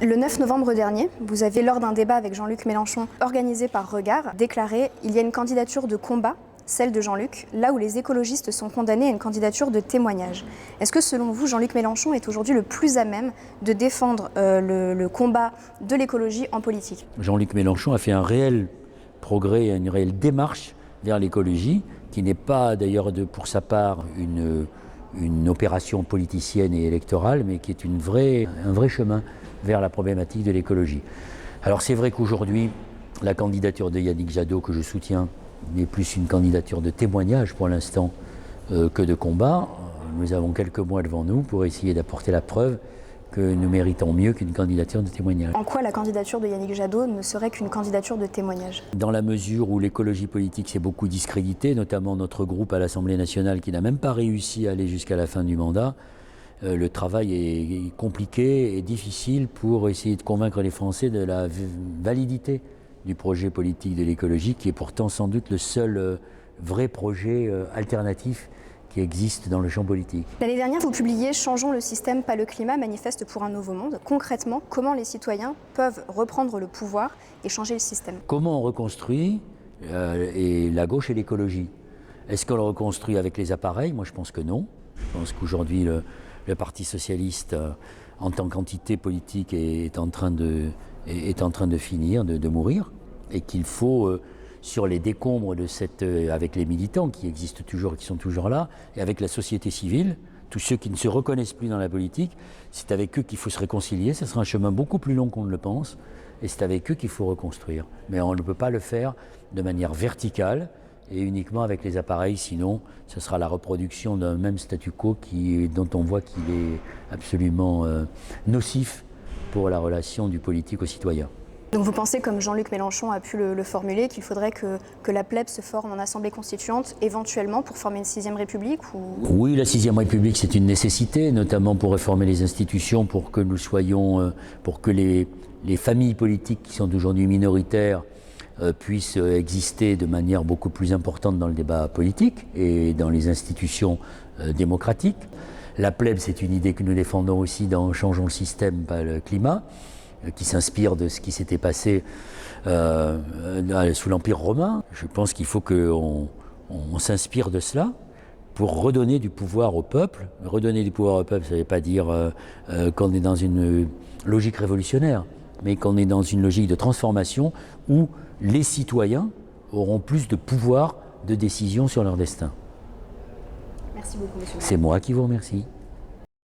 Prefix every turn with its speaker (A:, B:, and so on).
A: Le 9 novembre dernier, vous avez, lors d'un débat avec Jean-Luc Mélenchon organisé par Regard, déclaré « Il y a une candidature de combat, celle de Jean-Luc, là où les écologistes sont condamnés à une candidature de témoignage ». Est-ce que selon vous, Jean-Luc Mélenchon est aujourd'hui le plus à même de défendre le combat de l'écologie en politique?
B: Jean-Luc Mélenchon a fait un réel progrès, une réelle démarche vers l'écologie, qui n'est pas d'ailleurs pour sa part une opération politicienne et électorale, mais qui est un vrai chemin vers la problématique de l'écologie. Alors c'est vrai qu'aujourd'hui, la candidature de Yannick Jadot, que je soutiens, n'est plus une candidature de témoignage pour l'instant que de combat. Nous avons quelques mois devant nous pour essayer d'apporter la preuve que nous méritons mieux qu'une candidature de témoignage.
A: En quoi la candidature de Yannick Jadot ne serait qu'une candidature de témoignage? Dans
B: la mesure où l'écologie politique s'est beaucoup discréditée, notamment notre groupe à l'Assemblée nationale qui n'a même pas réussi à aller jusqu'à la fin du mandat, le travail est compliqué et difficile pour essayer de convaincre les Français de la validité du projet politique de l'écologie, qui est pourtant sans doute le seul vrai projet alternatif qui existe dans le champ politique.
A: L'année dernière, vous publiez « Changeons le système, pas le climat, manifeste pour un nouveau monde ». Concrètement, comment les citoyens peuvent reprendre le pouvoir et changer le système?
B: Comment on reconstruit la gauche et l'écologie? Est-ce qu'on le reconstruit avec les appareils? Moi je pense que non. Je pense qu'aujourd'hui le Parti socialiste, en tant qu'entité politique, est en train de finir, de mourir, et qu'il faut, sur les décombres de avec les militants qui existent toujours et qui sont toujours là, et avec la société civile, tous ceux qui ne se reconnaissent plus dans la politique, c'est avec eux qu'il faut se réconcilier. Ce sera un chemin beaucoup plus long qu'on ne le pense, et c'est avec eux qu'il faut reconstruire. Mais on ne peut pas le faire de manière verticale, et uniquement avec les appareils, sinon ce sera la reproduction d'un même statu quo dont on voit qu'il est absolument nocif pour la relation du politique au citoyen.
A: Donc vous pensez, comme Jean-Luc Mélenchon a pu le formuler, qu'il faudrait que la plèbe se forme en assemblée constituante, éventuellement pour former une 6e République
B: Oui, la 6e République, c'est une nécessité, notamment pour réformer les institutions, pour que nous soyons, pour que les familles politiques qui sont aujourd'hui minoritaires puissent exister de manière beaucoup plus importante dans le débat politique et dans les institutions démocratiques. La plèbe, c'est une idée que nous défendons aussi dans Changeons le système, pas le climat, qui s'inspire de ce qui s'était passé sous l'Empire romain. Je pense qu'il faut qu'on s'inspire de cela pour redonner du pouvoir au peuple. Redonner du pouvoir au peuple, ça ne veut pas dire qu'on est dans une logique révolutionnaire, mais qu'on est dans une logique de transformation où les citoyens auront plus de pouvoir de décision sur leur destin.
A: Merci beaucoup, monsieur.
B: C'est moi qui vous remercie.